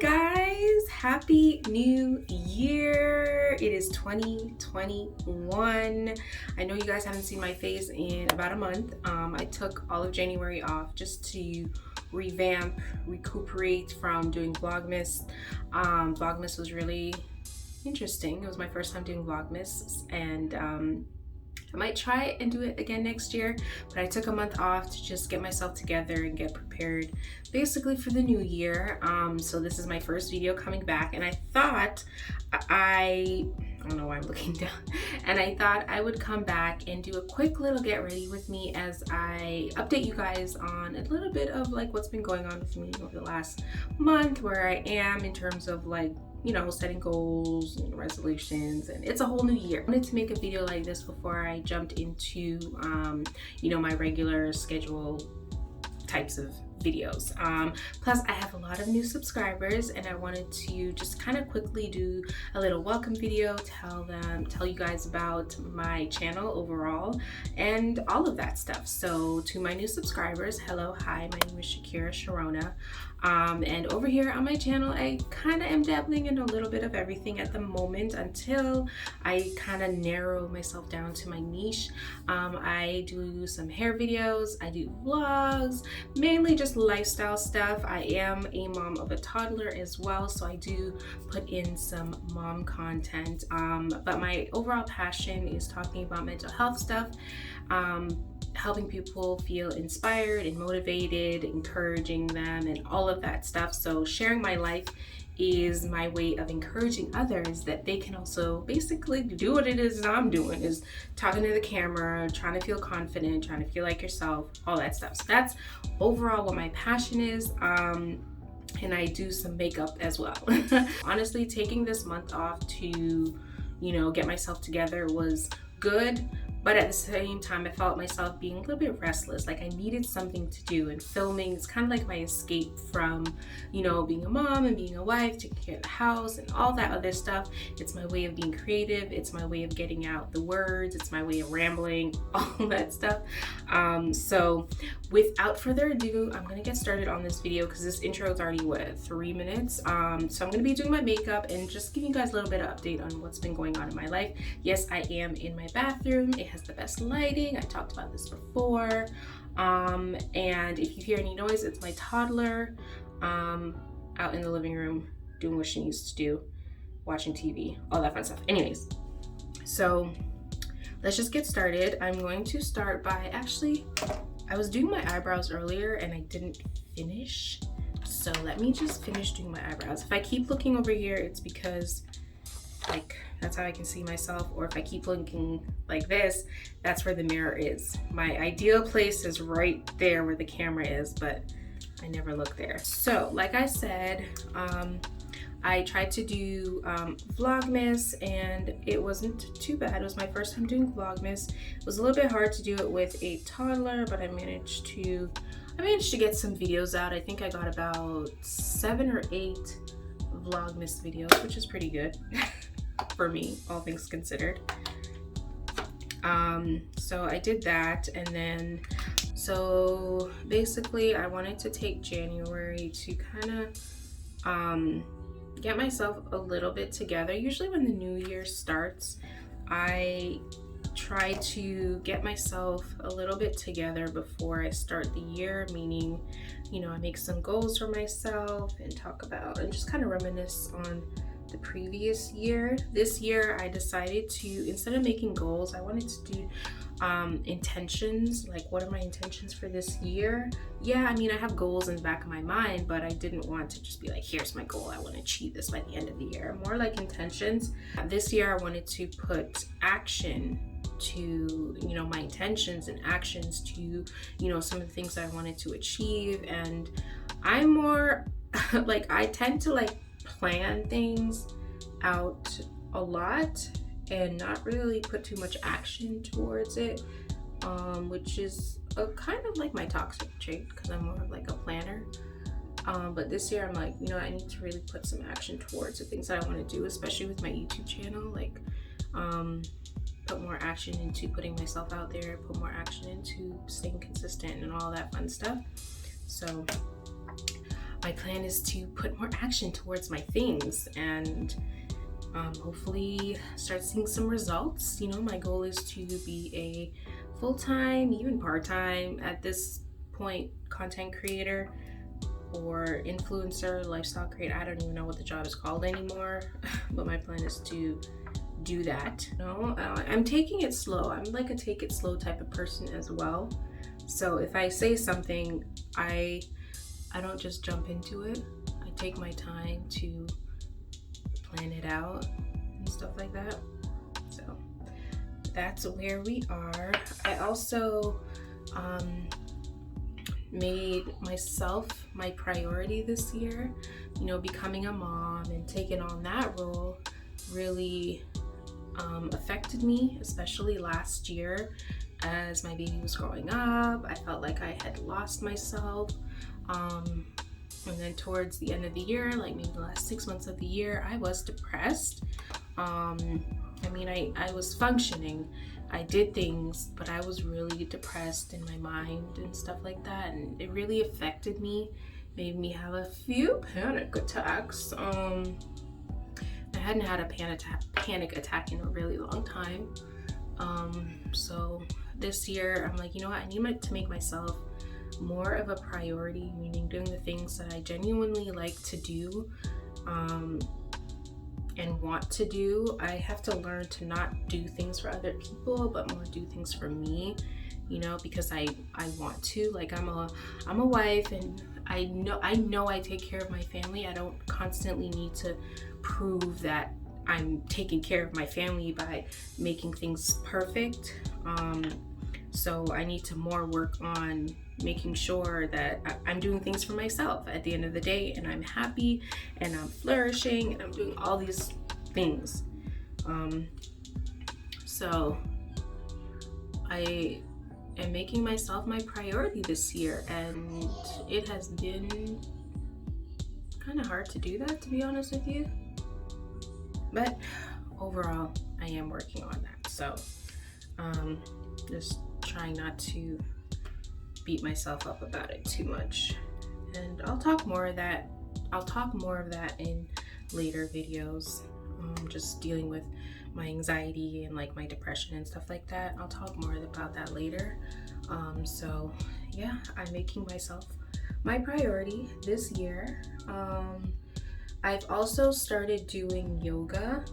guys, happy new year. It is 2021. I know you guys haven't seen my face in about a month. I took all of January off just to revamp, recuperate from doing Vlogmas. Vlogmas was really interesting. It was my first time doing Vlogmas, and I might try and do it again next year, but I took a month off to just get myself together and get prepared basically for the new year. So this is my first video coming back, and I thought I don't know why I'm looking down, and I thought I would come back and do a quick little get ready with me as I update you guys on a little bit of like what's been going on with me over the last month, where I am in terms of like, you know, setting goals and resolutions, and it's a whole new year. I wanted to make a video like this before I jumped into you know, my regular schedule types of videos. Plus I have a lot of new subscribers, and I wanted to just kind of quickly do a little welcome video, tell you guys about my channel overall and all of that stuff. So to my new subscribers, hello, hi, my name is Shackeria Sharona. And over here on my channel, I kind of am dabbling in a little bit of everything at the moment until I kind of narrow myself down to my niche. I do some hair videos, I do vlogs, mainly just lifestyle stuff. I am a mom of a toddler as well, so I do put in some mom content. But my overall passion is talking about mental health stuff, helping people feel inspired and motivated, encouraging them, and all of that stuff. So sharing my life is my way of encouraging others that they can also basically do what it is I'm doing, is talking to the camera, trying to feel confident, trying to feel like yourself, all that stuff. So that's overall what my passion is. And I do some makeup as well. Honestly, taking this month off to, you know, get myself together was good, but at the same time I felt myself being a little bit restless. Like I needed something to do, and filming is kind of like my escape from, you know, being a mom and being a wife, taking care of the house and all that other stuff. It's my way of being creative, it's my way of getting out the words, it's my way of rambling, all that stuff. So without further ado, I'm gonna get started on this video because this intro is already, what, 3 minutes? So I'm gonna be doing my makeup and just giving you guys a little bit of update on what's been going on in my life. Yes, I am in my bathroom. It has the best lighting. I talked about this before. And if you hear any noise, it's my toddler out in the living room doing what she needs to do, watching TV, all that fun stuff. Anyways, so let's just get started. I'm going to start by, actually, I was doing my eyebrows earlier and I didn't finish. So let me just finish doing my eyebrows. If I keep looking over here, it's because like that's how I can see myself, or if I keep looking like this, that's where the mirror is. My ideal place is right there where the camera is, but I never look there. So like I said, I tried to do Vlogmas, and it wasn't too bad. It was my first time doing Vlogmas. It was a little bit hard to do it with a toddler, but I managed to get some videos out. I think I got about 7 or 8 Vlogmas videos, which is pretty good for me, all things considered. So I did that, and then so basically I wanted to take January to kind of get myself a little bit together. Usually when the new year starts, I try to get myself a little bit together before I start the year, meaning, you know, I make some goals for myself and talk about and just kind of reminisce on the previous year. This year I decided to, instead of making goals, I wanted to do intentions. Like, what are my intentions for this year? Yeah, I mean, I have goals in the back of my mind, but I didn't want to just be like, here's my goal, I want to achieve this by the end of the year. More like intentions. This year I wanted to put action to, you know, my intentions, and actions to, you know, some of the things that I wanted to achieve. And I'm more like, I tend to like plan things out a lot and not really put too much action towards it, which is a kind of like my toxic trait, because I'm more of like a planner. But this year I'm like, you know, I need to really put some action towards the things that I want to do, especially with my YouTube channel. Like put more action into putting myself out there, put more action into staying consistent and all that fun stuff. So my plan is to put more action towards my things and hopefully start seeing some results. You know, my goal is to be a full-time, even part-time at this point, content creator or influencer, lifestyle creator. I don't even know what the job is called anymore, but my plan is to do that. You know, I'm taking it slow. I'm like a take it slow type of person as well. So if I say something, I don't just jump into it. I take my time to plan it out and stuff like that. So that's where we are. I also made myself my priority this year. You know, becoming a mom and taking on that role really affected me, especially last year as my baby was growing up. I felt like I had lost myself. And then towards the end of the year, like maybe the last 6 months of the year, I was depressed. I mean, I was functioning. I did things, but I was really depressed in my mind and stuff like that. And it really affected me, made me have a few panic attacks. I hadn't had a panic attack in a really long time. So this year, I'm like, you know what? I need to make myself more of a priority, meaning doing the things that I genuinely like to do and want to do. I have to learn to not do things for other people, but more do things for me, you know, because I want to. Like I'm a wife, and I know I take care of my family. I don't constantly need to prove that I'm taking care of my family by making things perfect. So I need to more work on making sure that I'm doing things for myself at the end of the day, and I'm happy and I'm flourishing and I'm doing all these things. So I am making myself my priority this year, and it has been kind of hard to do that, to be honest with you. But overall, I am working on that. So just trying not to beat myself up about it too much. And I'll talk more of that in later videos. Just dealing with my anxiety and like my depression and stuff like that. I'll talk more about that later. So yeah, I'm making myself my priority this year. I've also started doing yoga.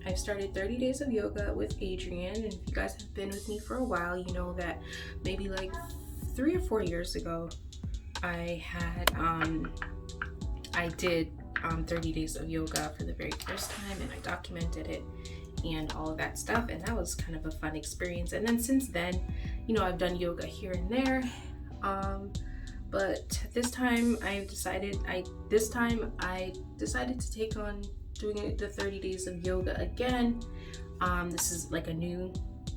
I've started 30 days of yoga with Adrian, and if you guys have been with me for a while, you know that maybe like 3 or 4 years ago, I did 30 days of yoga for the very first time, and I documented it and all of that stuff, and that was kind of a fun experience. And then since then, you know, I've done yoga here and there, but this time I decided to take on doing the 30 days of yoga again. This is like a new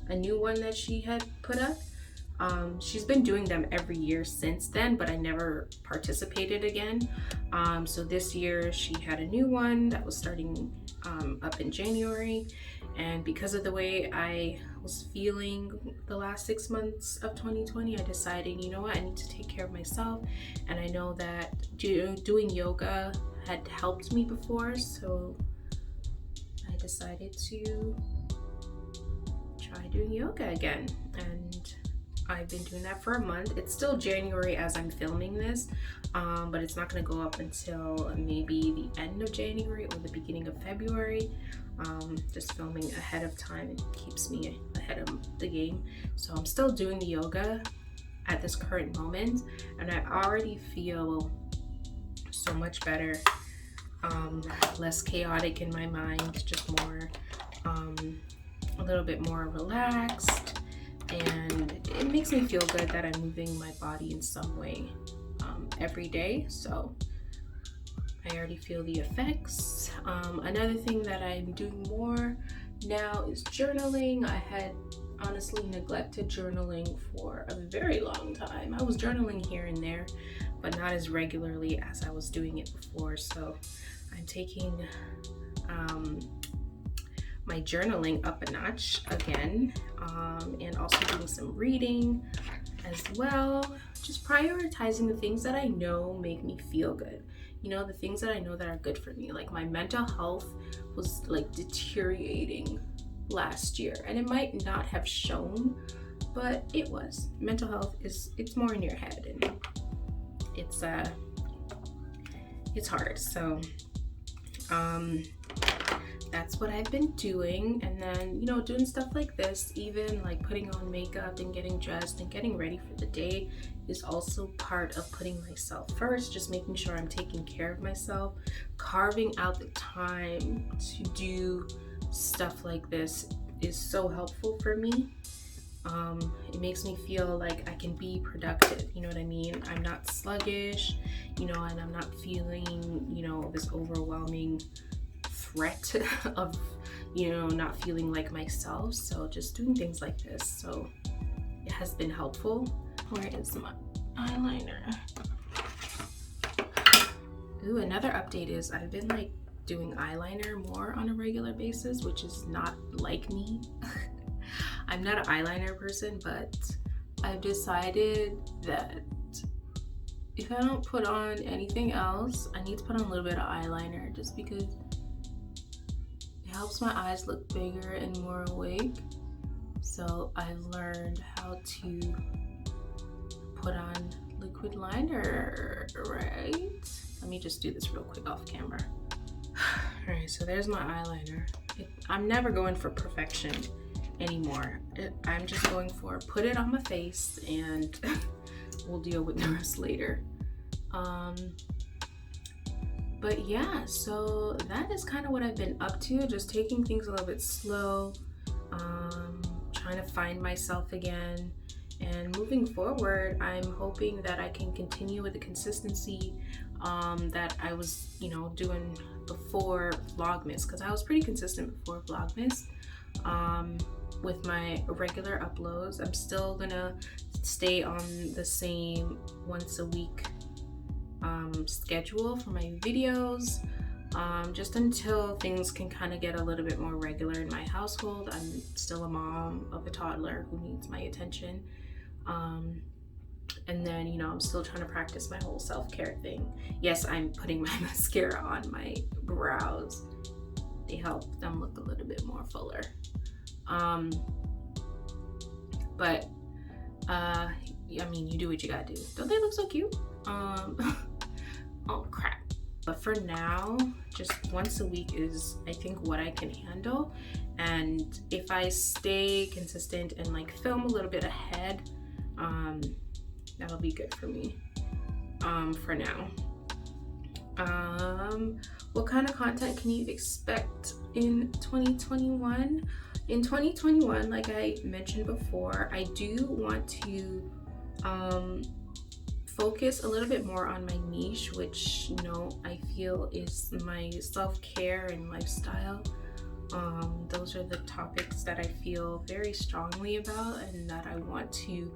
one that she had put up. She's been doing them every year since then, but I never participated again. So this year she had a new one that was starting up in January, and because of the way I was feeling the last 6 months of 2020, I decided, you know what, I need to take care of myself, and I know that doing yoga had helped me before, so I decided to try doing yoga again, and I've been doing that for a month. It's still January as I'm filming this, but it's not going to go up until maybe the end of January or the beginning of February. Just filming ahead of time, it keeps me ahead of the game. So I'm still doing the yoga at this current moment, and I already feel so much better, less chaotic in my mind, just more, a little bit more relaxed. And it makes me feel good that I'm moving my body in some way every day. So I already feel the effects. Another thing that I'm doing more now is journaling. I had honestly neglected journaling for a very long time. I was journaling here and there, but not as regularly as I was doing it before. So I'm taking my journaling up a notch again, and also doing some reading. as well. Just prioritizing the things that I know make me feel good. You know, the things that I know that are good for me. Like my mental health was like deteriorating last year, and it might not have shown, but it was. Mental health it's more in your head, and it's hard. So that's what I've been doing. And then, you know, doing stuff like this, even like putting on makeup and getting dressed and getting ready for the day, is also part of putting myself first, just making sure I'm taking care of myself. Carving out the time to do stuff like this is so helpful for me. It makes me feel like I can be productive, you know what I mean? I'm not sluggish, you know, and I'm not feeling, you know, this overwhelming threat of, you know, not feeling like myself. So just doing things like this, so it has been helpful. Where is my eyeliner? Ooh, another update is I've been like doing eyeliner more on a regular basis, which is not like me. I'm not an eyeliner person, but I've decided that if I don't put on anything else, I need to put on a little bit of eyeliner, just because it helps my eyes look bigger and more awake. So I've learned how to put on liquid liner, right? Let me just do this real quick off camera. All right, so there's my eyeliner. I'm never going for perfection anymore. I'm just going for put it on my face and we'll deal with the rest later. But yeah, so that is kind of what I've been up to, just taking things a little bit slow, trying to find myself again. And moving forward, I'm hoping that I can continue with the consistency that I was, you know, doing before Vlogmas, because I was pretty consistent before Vlogmas with my regular uploads. I'm still gonna stay on the same once a week schedule for my videos, just until things can kind of get a little bit more regular in my household. I'm still a mom of a toddler who needs my attention. And then, you know, I'm still trying to practice my whole self-care thing. Yes, I'm putting my mascara on my brows. They help them look a little bit more fuller. But I mean, you do what you gotta do. Don't they look so cute? Oh crap. But for now, just once a week is, I think, what I can handle. And if I stay consistent and like film a little bit ahead, that'll be good for me for now. What kind of content can you expect in 2021? In 2021, like I mentioned before, I do want to focus a little bit more on my niche, which, you know, I feel is my self-care and lifestyle. Those are the topics that I feel very strongly about and that I want to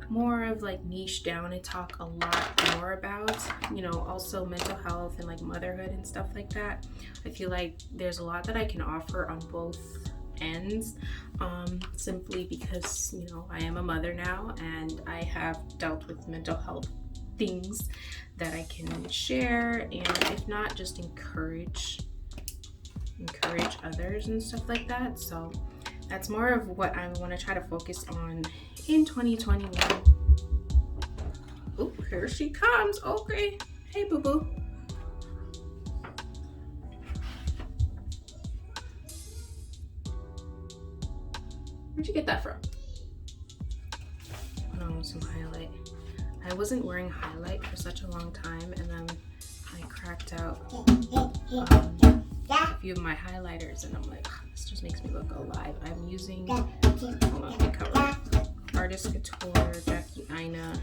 more of like niche down and talk a lot more about. You know, also mental health and like motherhood and stuff like that. I feel like there's a lot that I can offer on both ends, simply because, you know, I am a mother now and I have dealt with mental health things that I can share, and if not, just encourage others and stuff like that. So that's more of what I want to try to focus on in 2021. Oh, here she comes. Okay. Hey, boo-boo. Where'd you get that from? Put on some highlight. I wasn't wearing highlight for such a long time, and then I cracked out a few of my highlighters, and I'm like, this just makes me look alive. I'm using, hold on, let me cover it. Artist Couture, Jackie Aina,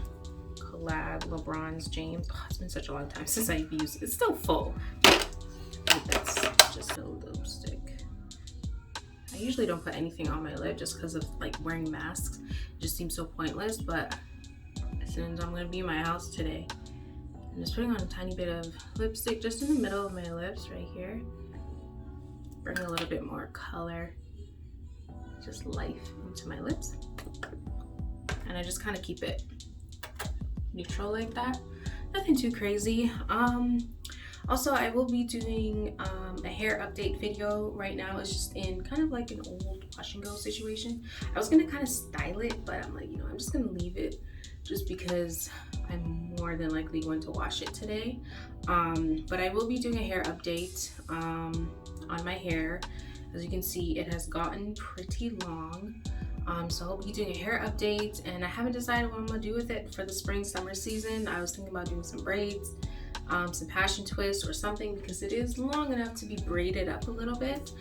collab, LeBron's James. Oh, it's been such a long time since I've used it. It's still full. But that's just a lipstick. I usually don't put anything on my lip just because of like wearing masks. It just seems so pointless, but since I'm gonna be in my house today, I'm just putting on a tiny bit of lipstick just in the middle of my lips right here. Bring a little bit more color, just life into my lips. and I just kind of keep it neutral like that. Nothing too crazy. Also, I will be doing a hair update video right now. It's just in kind of like an old wash and go situation. I was gonna kind of style it, but I'm like, you know, I'm just gonna leave it just because I'm more than likely going to wash it today. But I will be doing a hair update on my hair. As you can see, it has gotten pretty long. So I'll be doing a hair update, and I haven't decided what I'm gonna do with it for the spring summer season. I was thinking about doing some braids, some passion twists or something, because it is long enough to be braided up a little bit.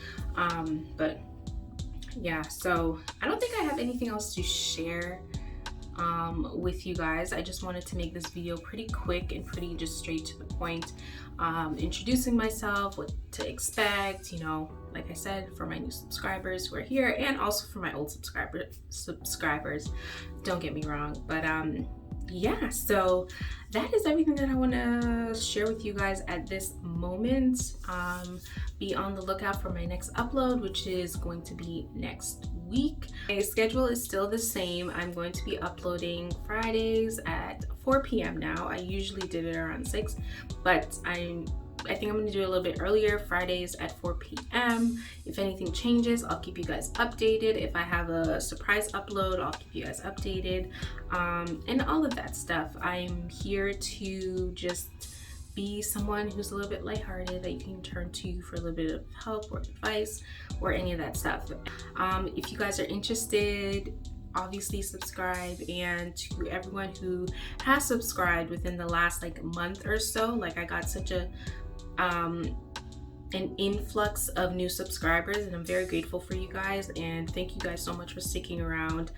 But yeah, so I don't think I have anything else to share with you guys. I just wanted to make this video pretty quick and pretty just straight to the point, introducing myself, what to expect, you know, like I said, for my new subscribers who are here, and also for my old subscribers, don't get me wrong. But yeah, so that is everything that I want to share with you guys at this moment. Be on the lookout for my next upload, which is going to be next week. My schedule is still the same. I'm going to be uploading Fridays at 4 p.m. now. I usually did it around 6, but I think I'm going to do it a little bit earlier, Fridays at 4 p.m. If anything changes, I'll keep you guys updated. If I have a surprise upload, I'll keep you guys updated, and all of that stuff. I'm here to just be someone who's a little bit lighthearted, that you can turn to for a little bit of help or advice or any of that stuff. If you guys are interested, obviously subscribe. And to everyone who has subscribed within the last like month or so, like I got such a an influx of new subscribers, and I'm very grateful for you guys, and thank you guys so much for sticking around.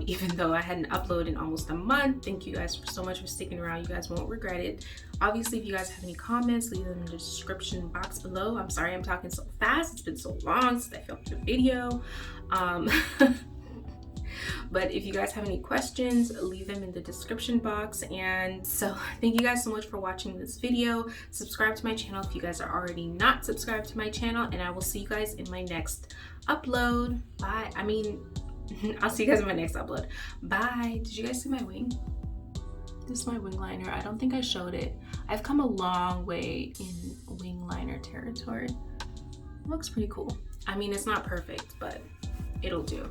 Even though I hadn't uploaded in almost a month, thank you guys so much for sticking around. You guys won't regret it. Obviously, if you guys have any comments, leave them in the description box below. I'm sorry I'm talking so fast. It's been so long since I filmed the video. But if you guys have any questions, leave them in the description box. And so thank you guys so much for watching this video. Subscribe to my channel if you guys are already not subscribed to my channel, and I will see you guys in my next upload. Bye. I'll see you guys in my next upload. Bye. Did you guys see my wing? This is my wing liner. I don't think I showed it. I've come a long way in wing liner territory. It looks pretty cool. I mean, it's not perfect, but it'll do.